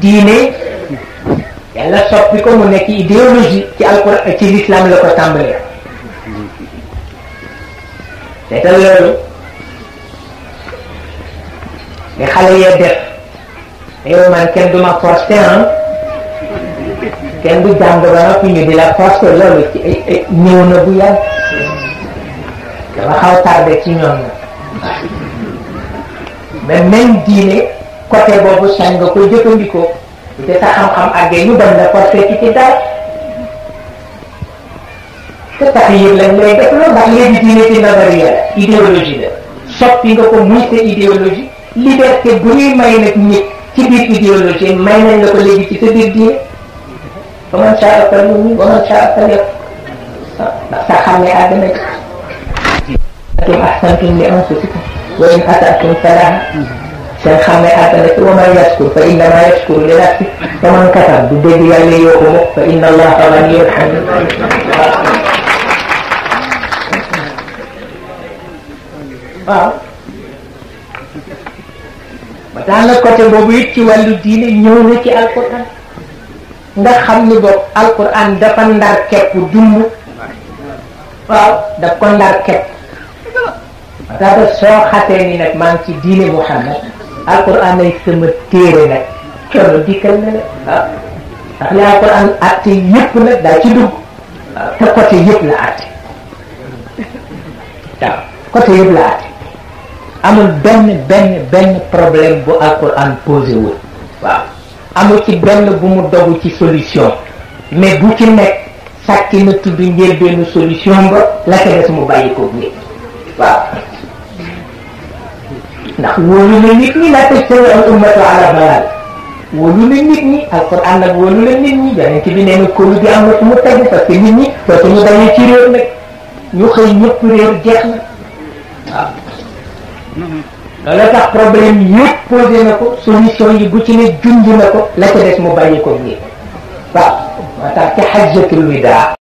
diine yàlla soppi ko mu nekk idéologie ci alquran ci l'islam la ko tàmbalee seetal loolu li xale yee def yow man kenn du ma forcé kenn du jàng ba noppi ñu di la forcé loolu ci ñëw na bu yàgg dafa xaw tardé ci ñoom na mais même diine côté boobu sañ nga ko jëfandikoo bu te sa xam-xam àggee ñu bañ la forcé ci dara te tax yëpp lañ lay def loolu ndax léegi diine ci nazariya la idéologie la soppi nga ko muy sa idéologie liberté bu ñuy may nag nit ci biir idéologie may nañ la ko léegi ci sa biir diine ba man saa ëppal ñu ba man saa ëppal yëpp ndax sa xam ne àgg na atum ahsantum li anfusikum wa in asatum falaha seen xam ne àgg na ci wa man yaskur fa innama yaskuru li nafsi fa man katab du dégg yàlla yooku mo fa inna allaha ganiyyun hamid waaw ba tax na côté boobu it ci wàllu diine ñëw na ci alquran nga xam ni boog alquran dafa ndar kepp dund waaw daf ko ndar kepp dafa soo xatee ni nag maa ngi ci diine Muhammad alquran ay sama téere nag coono dikkal na la waaw ndax li alquran atte yëpp nag daa ci dugg waaw te côté yëpp la atte waaw côté yëpp la atte amul benn problème bu alquran posé wul waaw amul ci benn bu mu dogu ci solution mais bu ci nekk sàkki na tudd njëlbeenu solution ba la ca des mu bàyyi ko nit waaw ndax wóolu na nit ñi la tajtami al ummatu ala dalal wóolu na nit ñi alquran nag wóolu na nit ñi yonent bi nee na kóolu bi am na fu mu tegu parce que nit ñi dootu ñu dañu ci réer nag ñu xëy ñëpp réer jeex na waaw loolu tax problème yëpp posé na ko solution yi bu ci ne junj na ko la ca des mu bàyyi ko nii waaw moo tax ci hajjatul widaa